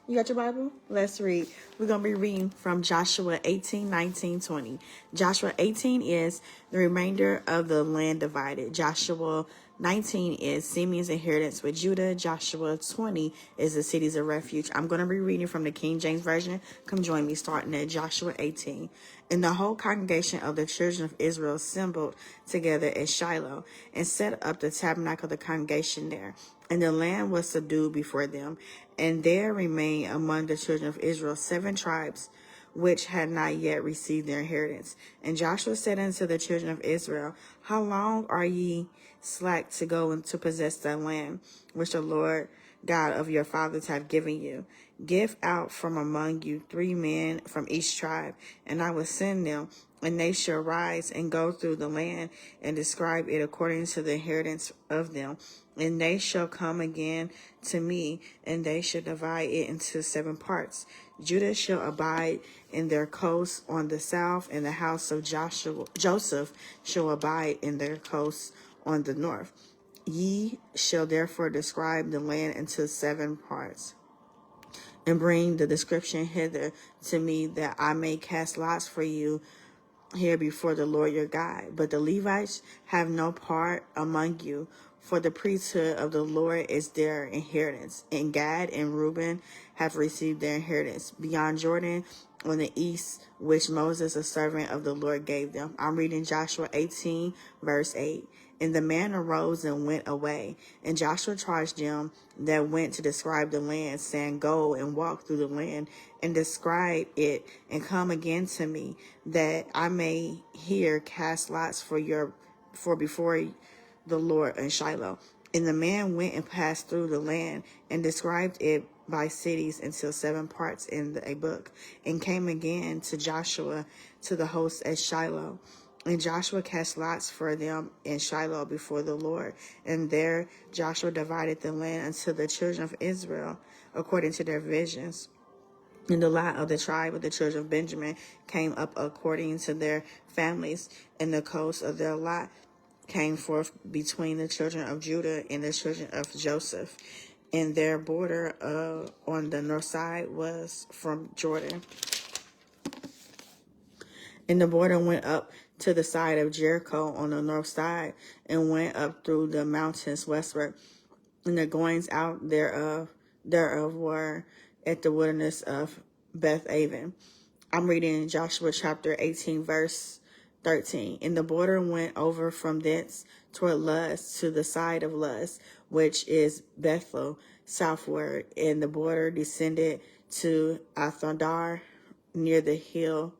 You got your Bible? Let's read. We're going to be reading from Joshua 18, 19, 20. Joshua 18 is the remainder of the land divided. Joshua 19 is Simeon's inheritance with Judah. Joshua 20 is the cities of refuge. I'm going to be reading from the King James Version. Come join me starting at Joshua 18. And the whole congregation of the children of Israel assembled together at Shiloh and set up the tabernacle of the congregation there. And the land was subdued before them. And there remained among the children of Israel 7 tribes, which had not yet received their inheritance. And Joshua said unto the children of Israel, How long are ye slack to go and to possess the land which the Lord God of your fathers have given you? Give out from among you 3 men from each tribe, and I will send them, and they shall rise and go through the land and describe it according to the inheritance of them. And they shall come again to me, and they shall divide it into 7 parts. Judah shall abide in their coasts on the south, and the house of Joseph shall abide in their coasts on the north. Ye shall therefore describe the land into 7 parts, and bring the description hither to me, that I may cast lots for you here before the Lord your God. But the Levites have no part among you, for the priesthood of the Lord is their inheritance. And Gad and Reuben have received their inheritance beyond Jordan on the east, which Moses, a servant of the Lord, gave them. I'm reading Joshua 18, verse 8. And the man arose and went away. And Joshua charged them that went to describe the land, saying, Go and walk through the land and describe it, and come again to me, that I may here cast lots for before the Lord in Shiloh. And the man went and passed through the land and described it by cities until 7 parts in a book, and came again to Joshua to the host at Shiloh. And Joshua cast lots for them in Shiloh before the Lord. And there Joshua divided the land unto the children of Israel according to their divisions. And the lot of the tribe of the children of Benjamin came up according to their families, and the coast of their lot came forth between the children of Judah and the children of Joseph. And their border on the north side was from Jordan. And the border went up to the side of Jericho on the north side, and went up through the mountains westward. And the goings out thereof were at the wilderness of Beth-aven. I'm reading Joshua chapter 18, verse 13. And the border went over from thence toward Luz to the side of Luz, which is Bethel, southward. And the border descended to Athodar, near the hill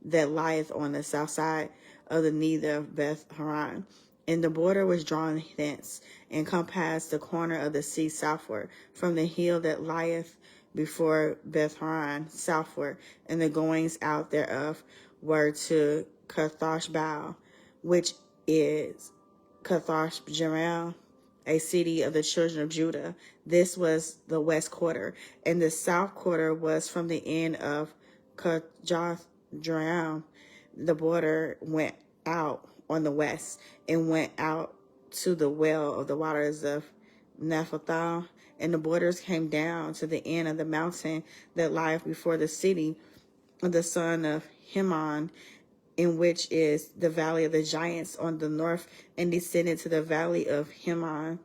that lieth on the south side of the nether of Beth Horon. And the border was drawn thence, and compassed the corner of the sea southward, from the hill that lieth before Beth Horon southward. And the goings out thereof were to Carthash Baal, which is Carthash Jemal, a city of the children of Judah. This was the west quarter, and the south quarter was from the end of Carthash Jemal. The border went out on the west, and went out to the well of the waters of Naphtali. And the borders came down to the end of the mountain that lieth before the city of the son of Hinnom, in which is the valley of the giants on the north, and descended to the valley of Hinnom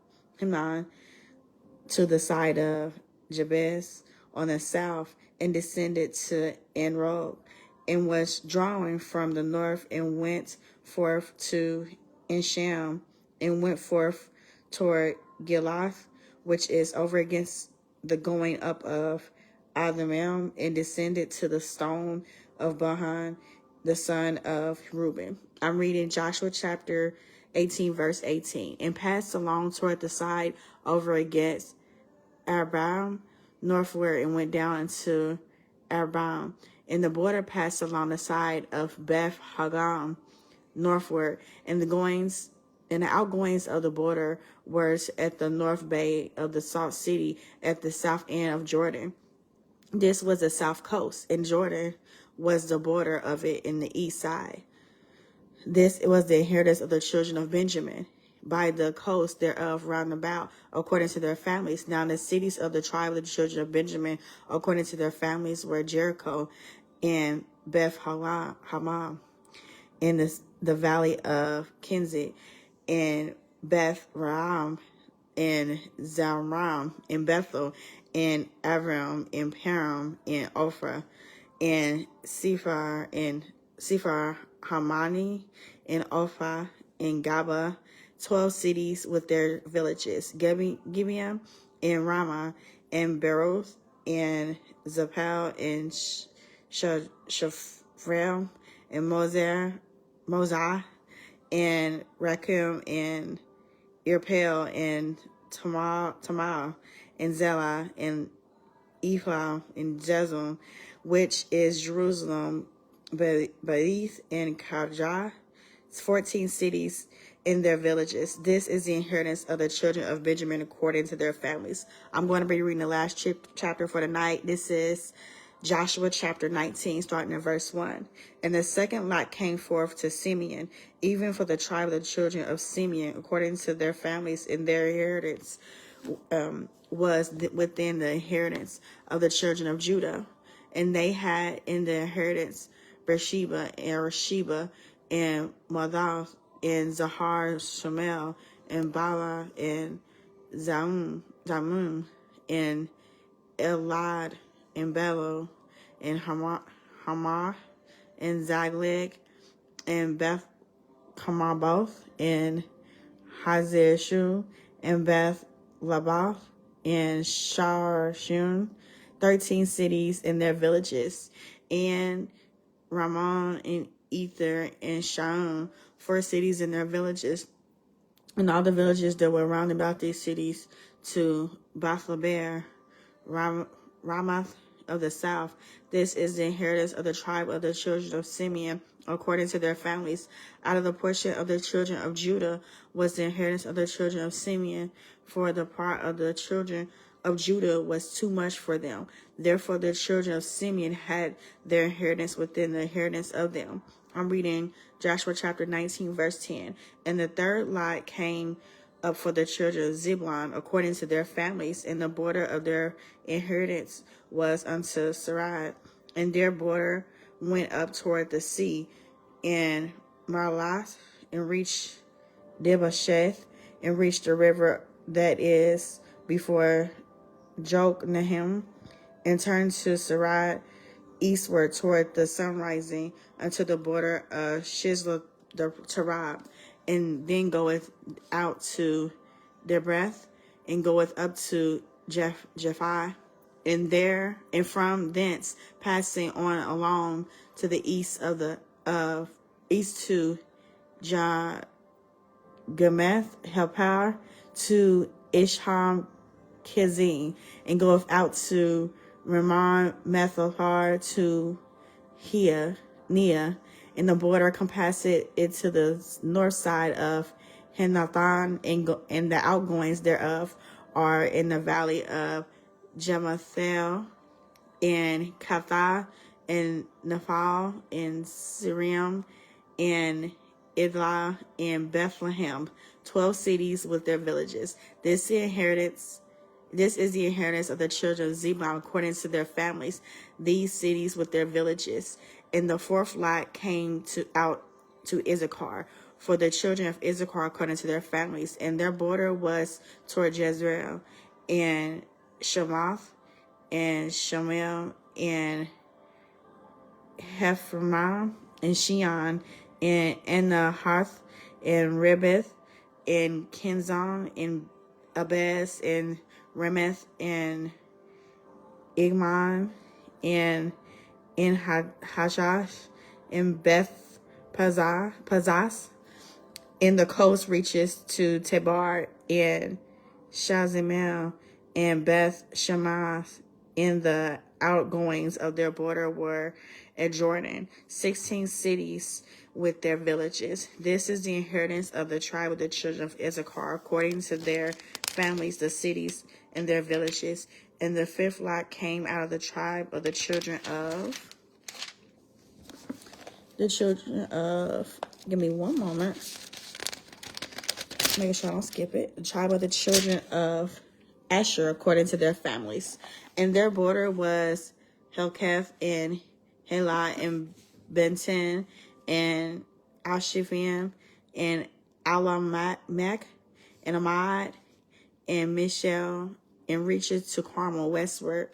to the side of Jabez on the south, and descended to Enrog, and was drawing from the north, and went forth to Ensham, and went forth toward Gilath, which is over against the going up of Adamam, and descended to the stone of Bahan, the son of Reuben. I'm reading Joshua chapter 18, verse 18. And passed along toward the side over against Arbaim northward, and went down into Arbaim. And the border passed along the side of Beth Hagam northward, and the outgoings of the border were at the north bay of the salt city, at the south end of Jordan. This was the south coast, and Jordan was the border of it in the east side. This was the inheritance of the children of Benjamin. by the coast thereof round about, according to their families. Now the cities of the tribe of the children of Benjamin, according to their families, were Jericho and Beth Hammam in the valley of Kinzit, and Beth Ram, and Zalram, and Bethel, and Avram, and Param, and Ophrah, and Sephar, Hamani, and Ophrah, and Gaba, 12 cities with their villages, Gibeon, and Ramah, and Beroth, and Zaphel, and Shaphrem, and Mozah, and Rakim, and Irpel, and Tamar, and Zelah, and Ephah, and Jezreel, which is Jerusalem, Baith, and Karjah, 14 cities in their villages. This is the inheritance of the children of Benjamin according to their families. I'm going to be reading the last chapter for the night. This is Joshua chapter 19, starting in verse 1. And the second lot came forth to Simeon, even for the tribe of the children of Simeon, according to their families, and their inheritance was within the inheritance of the children of Judah. And they had in the inheritance Beersheba, and Resheba, and Madath, and Zahar Shemel, and Bala, and Zamun, and Elad, and Belo, and Hamar, and Zagleg, and Beth Kamarboth, and Hazeshu, and Beth Labath, and Sharshun, 13 cities and their villages, and Ramon, and Ether, and Shaun, 4 cities and their villages, and all the villages that were round about these cities, to Bethlaber, Ramath of the south. This is the inheritance of the tribe of the children of Simeon, according to their families. Out of the portion of the children of Judah was the inheritance of the children of Simeon, for the part of the children of Judah was too much for them. Therefore the children of Simeon had their inheritance within the inheritance of them. I'm reading Joshua chapter 19, verse 10. And the third lot came up for the children of Zebulun, according to their families, and the border of their inheritance was unto Sarai, and their border went up toward the sea, and Marlath, and reached Debasheth, and reached the river that is before Jokneam, and turned to Sarai eastward toward the sun rising unto the border of Shizla the Tarab, and then goeth out to Debreth, and goeth up to Japhi, and there and from thence passing on along to the east of east to Gameth Helpar, to Isham Kizim, and goeth out to Ramon Methalhar, to Nia, and the border compasseth it to the north side of Henathan, and the outgoings thereof are in the valley of Jemathel, and Katha, and Nephal, and Sirium, and Idlah, and Bethlehem, 12 cities with their villages. This is the inheritance of the children of Zebulun according to their families, these cities with their villages. And the fourth lot came out to Issachar, for the children of Issachar according to their families, and their border was toward Jezreel, and Shemath, and Shemel, and Hephramah, and Shion, and Nahath, and Rebeth, and Kenzon, and Abez, and Remeth, and Igman, and in Hashash, and Beth Pazas, and the coast reaches to Tebar, and Shazimel, and Beth Shemath, in the outgoings of their border were at Jordan, 16 cities with their villages. This is the inheritance of the tribe of the children of Issachar, according to their families, the cities and their villages. And the fifth lot came out of the tribe of the children of give me one moment. Making sure I don't skip it. The tribe of the children of Asher according to their families. And their border was Helkath and Helah and Benton and Ashifim and Alamak and Ahmad and Michelle, and reaches to Carmel westward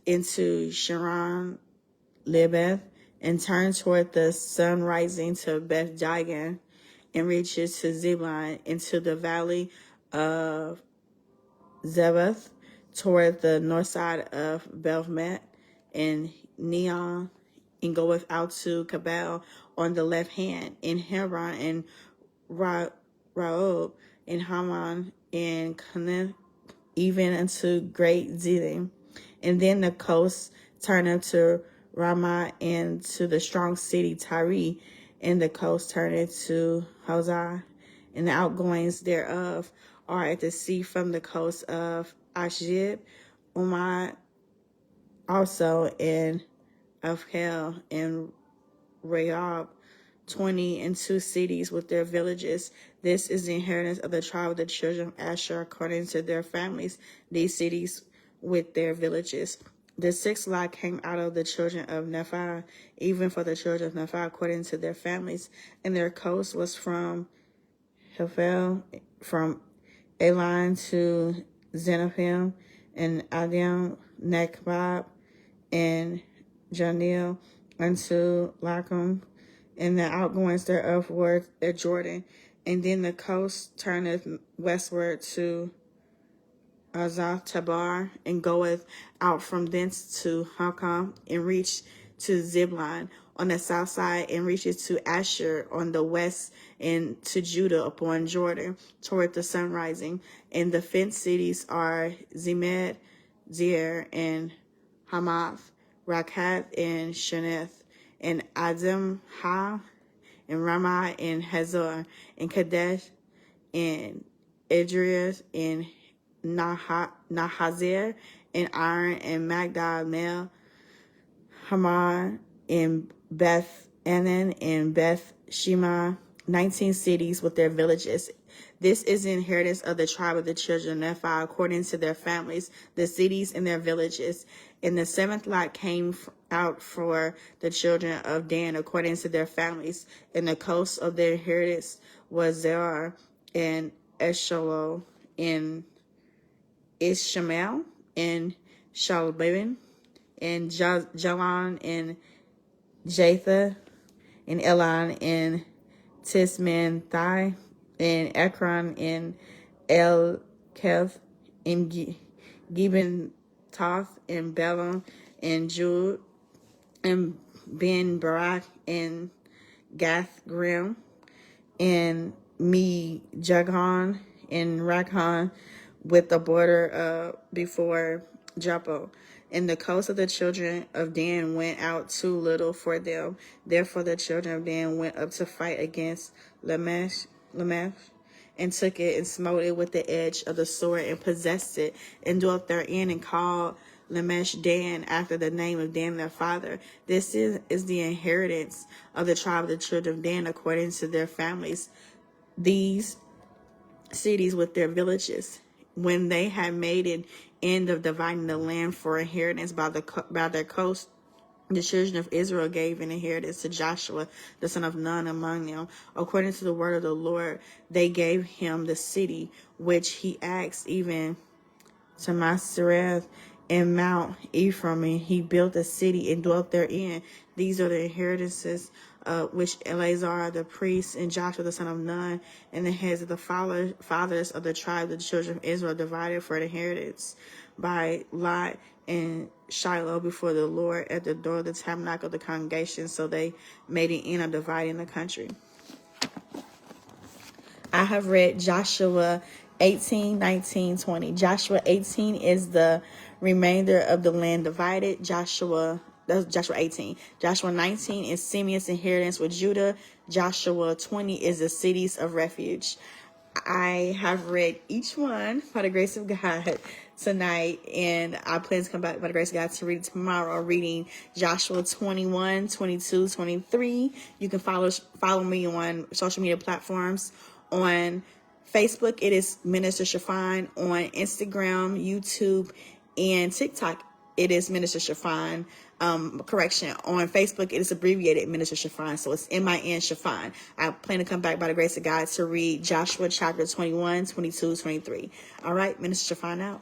into Sharon Libeth, and turns toward the sun rising to Beth Dagon, and reaches to Zebulun into the valley of Zebeth toward the north side of Belmet and Neon, and goeth out to Cabal on the left hand, in Hebron and Raob and Haman and Canaan, even unto great Zidon. And then the coast turneth to Ramah and to the strong city Tyre, and the coast turneth to Hosah, and the outgoings thereof are at the sea from the coast of Ashib, Umar also, and Afkel and Rehob, 22 cities with their villages. This is the inheritance of the tribe of the children of Asher according to their families, these cities with their villages. The sixth lot came out of the children of Naphtali, even for the children of Naphtali according to their families, and their coast was from Hephel, from Elon to Zenophim, and Adam, Nekbab, and Janil, unto Lachem, and the outgoings thereof were at Jordan. And then the coast turneth westward to Azath Tabar, and goeth out from thence to Hakam, and reached to Zebulun on the south side, and reaches to Asher on the west, and to Judah upon Jordan, toward the sun rising. And the fenced cities are Zemed, Zer, and Hamath, Rakat, and Sheneth, and Adam Ha, and Ramah, and Hazor, and Kadesh, and Idris, and Nahazir, and Iron, and Magdal, Mel, Hamar, and Beth Anan, and Beth Shema, 19 cities with their villages. This is the inheritance of the tribe of the children of Nephi according to their families, the cities and their villages. And the seventh lot came out for the children of Dan according to their families. And the coast of their inheritance was Zerah and Esholo and Ishmael and Shalbin and Jalan and Jatha and Elon and Tismanthai and Ekron and El Keth and Gibbon Toth and Bellum and Jude and Ben Barak and Gath Grim and Me Jaghon and Rakhon, with the border before Joppo. And the coast of the children of Dan went out too little for them. Therefore the children of Dan went up to fight against Lamech, and took it and smote it with the edge of the sword, and possessed it, and dwelt therein, and called Lamech Dan, after the name of Dan their father. This is the inheritance of the tribe of the children of Dan according to their families, these cities with their villages. When they had made an end of dividing the land for inheritance by their coast, the children of Israel gave an inheritance to Joshua, the son of Nun, among them. According to the word of the Lord, they gave him the city which he asked, even to Masreth and Mount Ephraim, and he built a city and dwelt therein. These are the inheritances which Eleazar the priest and Joshua the son of Nun and the heads of the fathers of the tribe of the children of Israel divided for the inheritance by lot and Shiloh before the Lord at the door of the tabernacle of the congregation. So they made an end of dividing the country. I have read Joshua 18, 19, 20. Joshua 18 is the remainder of the land divided. That's Joshua 18. Joshua 19 is Simeon's inheritance with Judah. Joshua 20 is the cities of refuge. I have read each one by the grace of God tonight, and I plan to come back by the grace of God to read it tomorrow, reading Joshua 21, 22, 23. You can follow me on social media platforms on Facebook, it is Minister Chiffon. On Instagram, YouTube, and TikTok, it is Minister Chiffon. Correction, on Facebook, it is abbreviated Minister Chiffon. So it's MIN Chiffon. I plan to come back by the grace of God to read Joshua chapter 21, 22, 23. All right, Minister Chiffon out.